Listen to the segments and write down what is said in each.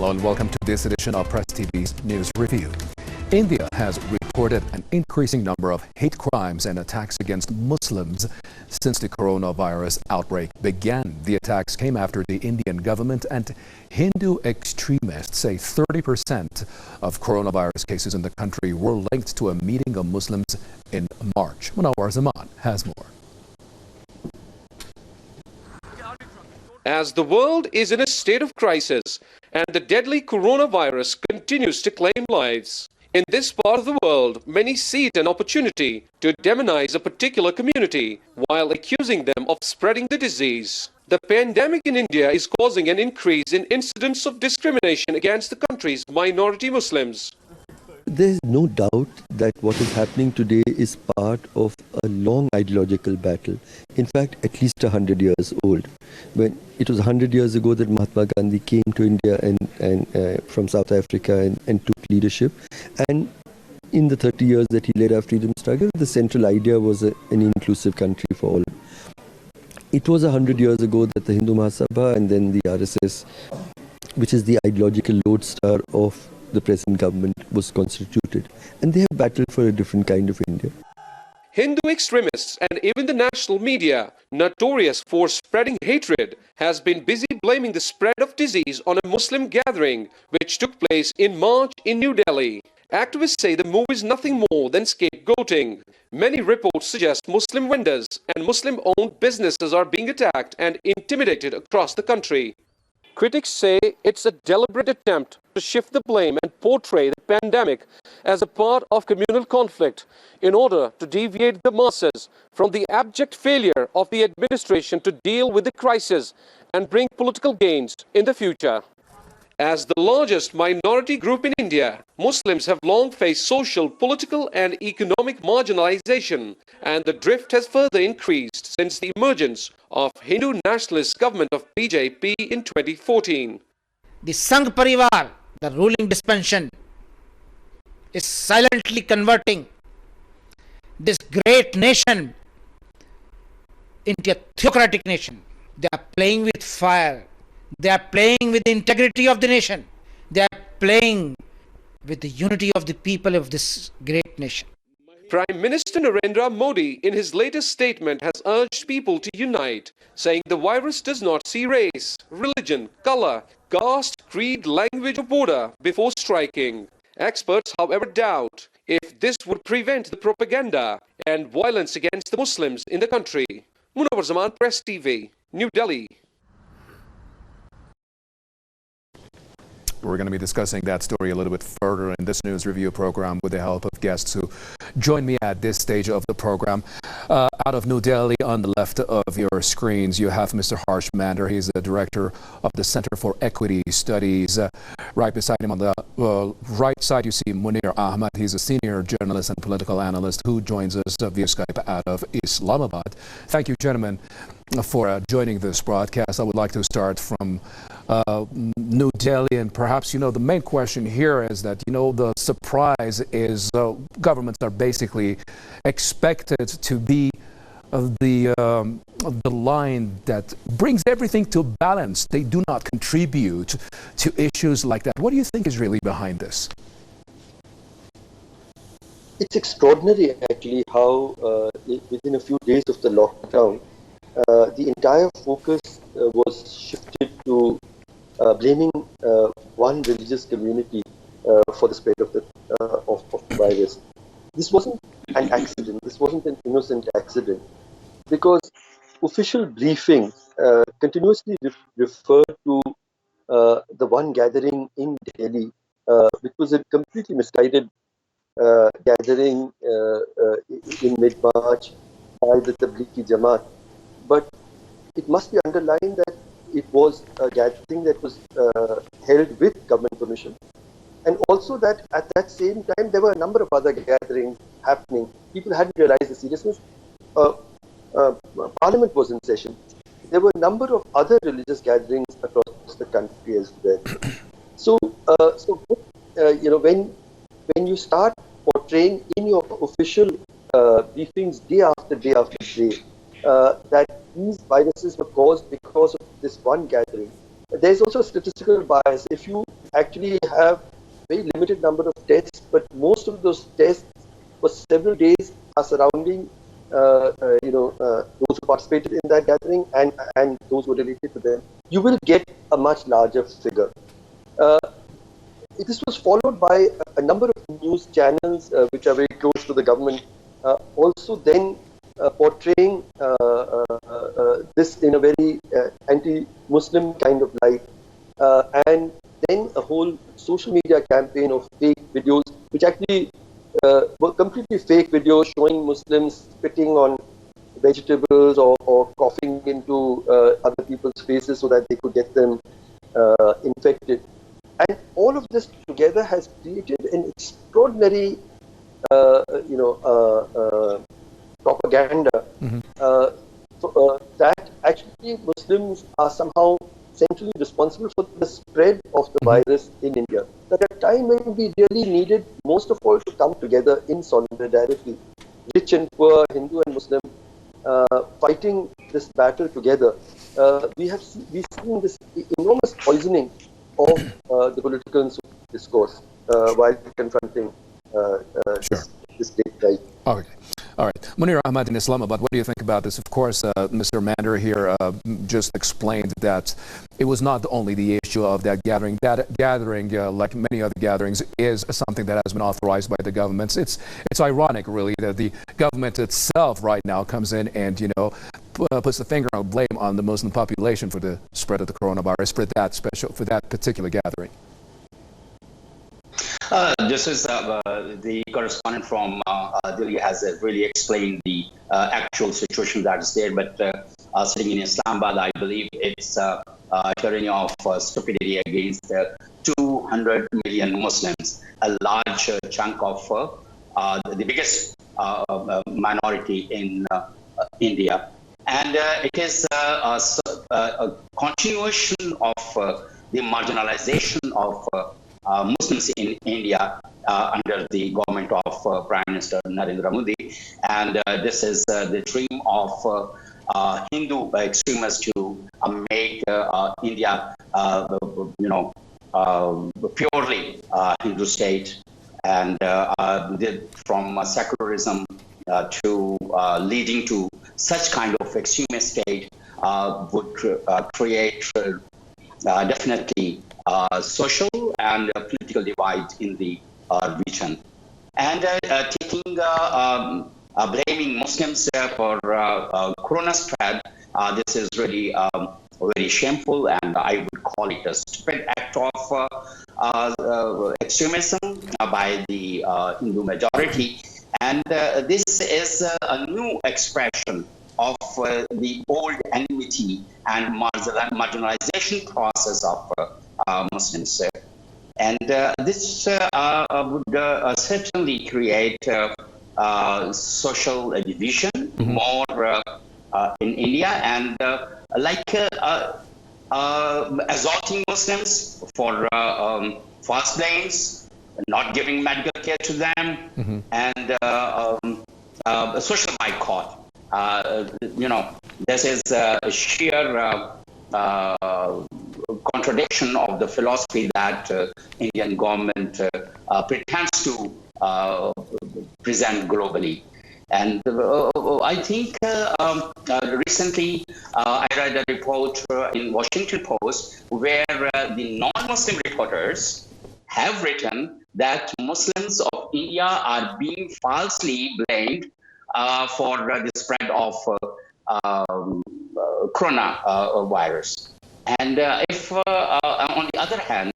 Hello and welcome to this edition of Press TV's News Review. India has reported an increasing number of hate crimes and attacks against Muslims since the coronavirus outbreak began. The attacks came after the Indian government and Hindu extremists say 30% of coronavirus cases in the country were linked to a meeting of Muslims in March. Munawar Zaman has more. As the world is in a state of crisis and the deadly coronavirus continues to claim lives, in this part of the world, many see it an opportunity to demonize a particular community while accusing them of spreading the disease. The pandemic in India is causing an increase in incidents of discrimination against the country's minority Muslims. There is no doubt that what is happening today is part of a long ideological battle. In fact, at least 100 years old. When it was 100 years ago that Mahatma Gandhi came to India and from South Africa and took leadership. And in the 30 years that he led our freedom struggle, the central idea was an inclusive country for all. It was 100 years ago that the Hindu Mahasabha and then the RSS, which is the ideological lodestar of the present government, was constituted, and they have battled for a different kind of India. Hindu extremists and even the national media, notorious for spreading hatred, has been busy blaming the spread of disease on a Muslim gathering which took place in March in New Delhi. Activists say the move is nothing more than scapegoating. Many reports suggest Muslim vendors and Muslim-owned businesses are being attacked and intimidated across the country. Critics say it's a deliberate attempt to shift the blame and portray the pandemic as a part of communal conflict in order to deviate the masses from the abject failure of the administration to deal with the crisis and bring political gains in the future. As the largest minority group in India, Muslims have long faced social, political and economic marginalization, and the drift has further increased since the emergence of Hindu nationalist government of BJP in 2014. The Sangh Parivar, the ruling dispensation, is silently converting this great nation into a theocratic nation. They are playing with fire. They are playing with the integrity of the nation. They are playing with the unity of the people of this great nation. Prime Minister Narendra Modi, in his latest statement, has urged people to unite, saying the virus does not see race, religion, color, caste, creed, language or border before striking. Experts, however, doubt if this would prevent the propaganda and violence against the Muslims in the country. Munawar Zaman, Press TV, New Delhi. We're going to be discussing that story a little bit further in this news review program with the help of guests who join me at this stage of the program. Out of New Delhi, on the left of your screens, you have Mr. Harsh Mander. He's the director of the Center for Equity Studies. Right beside him on the right side, you see Munir Ahmed. He's a senior journalist and political analyst who joins us via Skype out of Islamabad. Thank you, gentlemen, for joining this broadcast. I would like to start from New Delhi, and perhaps, the main question here is that, the surprise is governments are basically expected to be the line that brings everything to balance. They do not contribute to issues like that. What do you think is really behind this? It's extraordinary, actually, how within a few days of the lockdown, the entire focus was shifted to blaming one religious community for the spread of the virus. This wasn't an accident. This wasn't an innocent accident, because official briefings continuously refer to the one gathering in Delhi, which was a completely misguided gathering in mid-March by the Tablighi Jamaat. But it must be underlined that it was a gathering that was held with government permission, and also that at that same time there were a number of other gatherings happening. People hadn't realized the seriousness. Parliament was in session. There were a number of other religious gatherings across the country as well. So, when you start portraying in your official briefings day after day after day that these viruses were caused because of this one gathering, there's also a statistical bias. If you actually have very limited number of tests, but most of those tests for several days are surrounding those who participated in that gathering and those who related to them. You will get a much larger figure. This was followed by a number of news channels which are very close to the government, also then portraying this in a very anti-Muslim kind of light, and then a whole social media campaign of fake videos, which actually were completely fake videos showing Muslims spitting on vegetables or coughing into other people's faces so that they could get them infected. And all of this together has created an extraordinary, propaganda that actually Muslims are somehow centrally responsible for the spread of the virus in India. At a time when we really needed most of all to come together in solidarity, rich and poor, Hindu and Muslim, fighting this battle together, we've seen this enormous poisoning of the political and social discourse while confronting this state right. Okay. All right. Munir Ahmed in Islamabad, what do you think about this? Of course, Mr. Mander here just explained that it was not only the issue of that gathering. That gathering, like many other gatherings, is something that has been authorized by the governments. It's ironic, really, that the government itself right now comes in and, puts the finger on blame on the Muslim population for the spread of the coronavirus for that particular gathering. This is the correspondent from Delhi has really explained the actual situation that is there. But sitting in Islamabad, I believe it's a tyranny of stupidity against 200 million Muslims, a large chunk of the biggest minority in India. And it is a continuation of the marginalization of Muslims in India under the government of Prime Minister Narendra Modi, and this is the dream of Hindu extremists to make India, purely Hindu state, and from secularism to leading to such kind of extremist state would create definitely social and political divide in the region. And blaming Muslims for corona spread, this is really very shameful, and I would call it a stupid act of extremism by the Hindu majority. And this is a new expression of the old enmity and marginalization process of Muslims. And this would certainly create social division more in India, and assaulting Muslims for false claims, not giving medical care to them, and social boycott. This is a sheer contradiction of the philosophy that Indian government pretends to present globally. And I think recently I read a report in Washington Post where the non-Muslim reporters have written that Muslims of India are being falsely blamed for the spread of coronavirus. And if, on the other hand,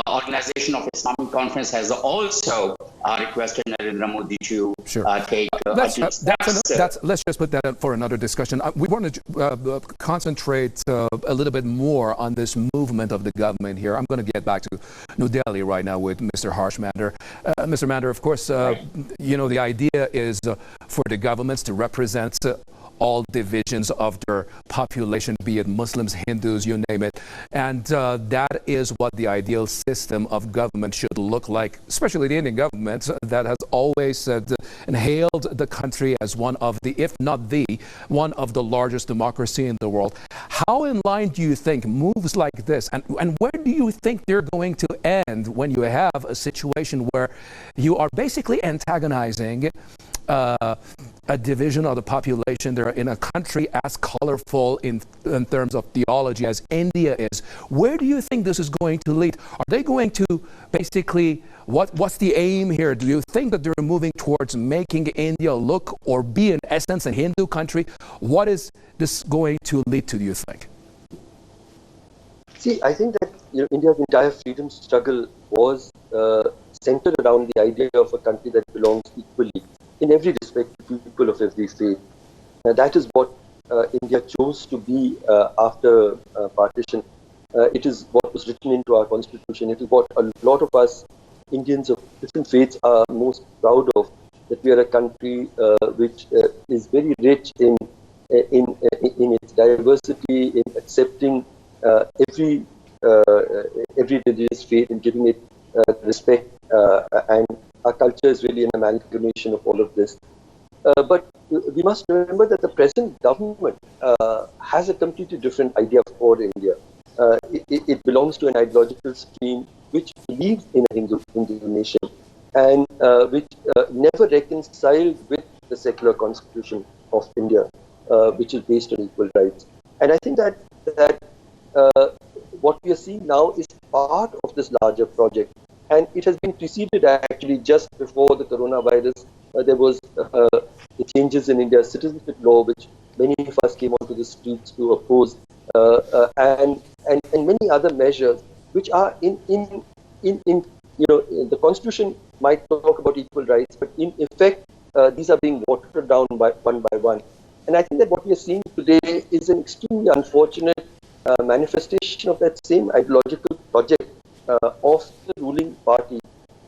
Organization of Islamic Conference has also requested Narendra Modi to take let's just put that up for another discussion. We want to concentrate a little bit more on this movement of the government here. I'm going to get back to New Delhi right now with Mr. Harsh Mander. Mr. Mander, of course, the idea is for the governments to represent all divisions of their population, be it Muslims, Hindus, you name it. And that is what the ideal system of government should look like, especially the Indian government that has always said and hailed the country as one of the, if not the, one of the largest democracy in the world. How in line do you think moves like this, and where do you think they're going to end when you have a situation where you are basically antagonizing a division of the population there in a country as colorful in terms of theology as India is? Where do you think this is going to lead? Are they going to basically, what's the aim here? Do you think that they're moving towards making India look or be in essence a Hindu country? What is this going to lead to, do you think? See, I think that India's entire freedom struggle was centered around the idea of a country that belongs equally in every respect to people of every faith. That is what India chose to be after partition. It is what was written into our constitution. It is what a lot of us Indians of different faiths are most proud of, that we are a country which is very rich in its diversity, in accepting every religious faith and giving it respect, and our culture is really an amalgamation of all of this. But we must remember that the present government has a completely different idea for India. It belongs to an ideological stream which believes in a Hindu nation, and which never reconciled with the secular constitution of India, which is based on equal rights. And I think that what we are seeing now is part of this larger project. And it has been preceded actually just before the coronavirus. There was the changes in India's citizenship law, which many of us came onto the streets to oppose, and many other measures, which are in the constitution might talk about equal rights, but in effect these are being watered down one by one. And I think that what we are seeing today is an extremely unfortunate manifestation of that same ideological project of the ruling party,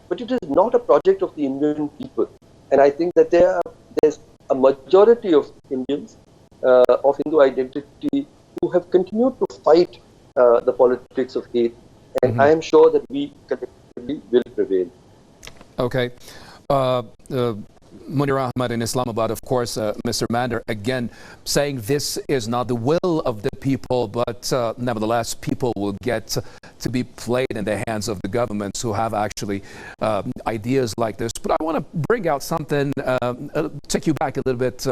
but it is not a project of the Indian people. And I think that there's a majority of Indians of Hindu identity who have continued to fight the politics of hate, and I am sure that we collectively will prevail. Okay. Munir Ahmed in Islamabad, of course, Mr. Mander, again, saying this is not the will of the people, but nevertheless, people will get to be played in the hands of the governments who have actually ideas like this. But I want to bring out something, take you back a little bit,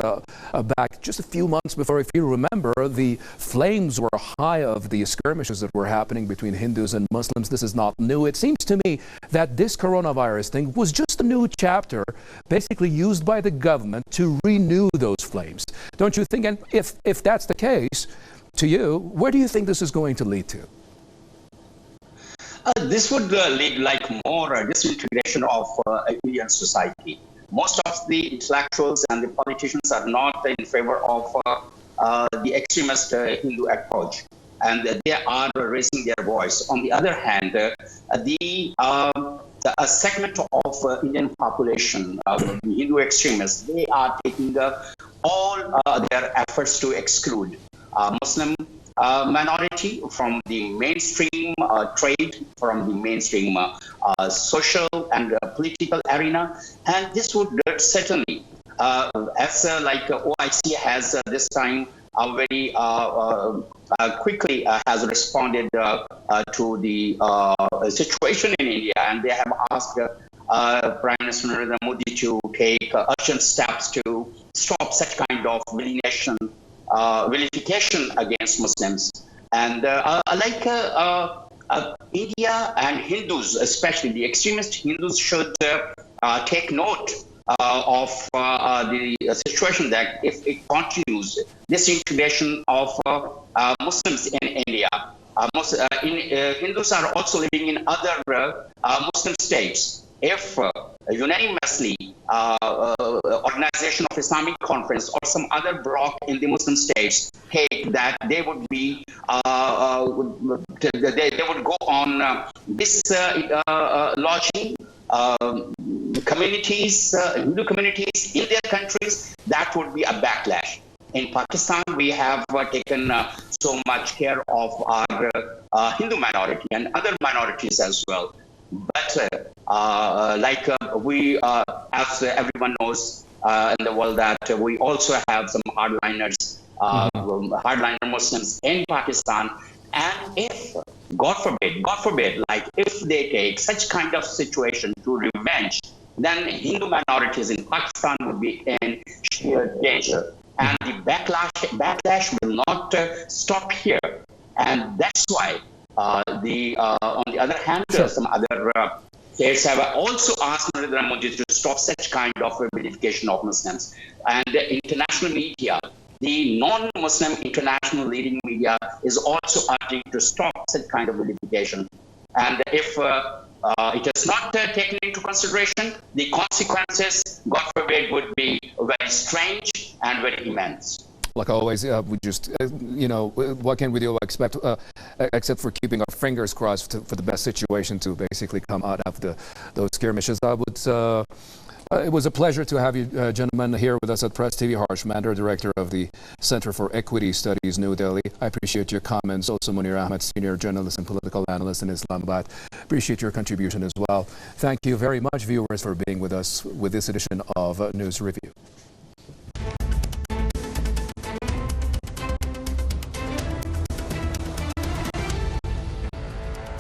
back just a few months before. If you remember, the flames were high of the skirmishes that were happening between Hindus and Muslims. This is not new. It seems to me that this coronavirus thing was just a new chapter, basically used by the government to renew those flames. Don't you think? And if that's the case, to you, where do you think this is going to lead to? This would lead like more disintegration of Indian society. Most of the intellectuals and the politicians are not in favor of the extremist Hindu approach, and they are raising their voice. On the other hand, a segment of Indian population, the Hindu extremists, they are taking all their efforts to exclude Muslim minority from the mainstream trade, from the mainstream social and political arena. And this would certainly, as like OIC has this time very quickly has responded to the situation in India, and they have asked Prime Minister Narendra Modi to take urgent steps to stop such kind of vilification against Muslims. And India and Hindus, especially the extremist Hindus, should take note of the situation that if it continues, this integration of Muslims in India. Hindus are also living in other Muslim states. If unanimously Organization of Islamic Conference or some other bloc in the Muslim states take that, they would be they would go on lodging communities, Hindu communities in their countries, that would be a backlash. in Pakistan, we have taken so much care of our Hindu minority and other minorities as well. But we, as everyone knows in the world, that we also have some hardliners, hardliner Muslims in Pakistan. And if, God forbid, like if they take such kind of situation to revenge, then Hindu minorities in Pakistan would be in sheer danger. And the backlash will not stop here. And that's why on the other hand, some other states have also asked Narendra Modi to stop such kind of vilification of Muslims. And the international media, the non-Muslim international leading media, is also urging to stop such kind of vilification. And if it is not taken into consideration, the consequences, God forbid, would be very strange and very immense. Like always, we just, what can we do except for keeping our fingers crossed for the best situation to basically come out of those skirmishes? It was a pleasure to have you gentlemen here with us at Press TV. Harsh Mandar, Director of the Center for Equity Studies, New Delhi. I appreciate your comments. Also, Munir Ahmed, Senior Journalist and Political Analyst in Islamabad. Appreciate your contribution as well. Thank you very much, viewers, for being with us with this edition of News Review.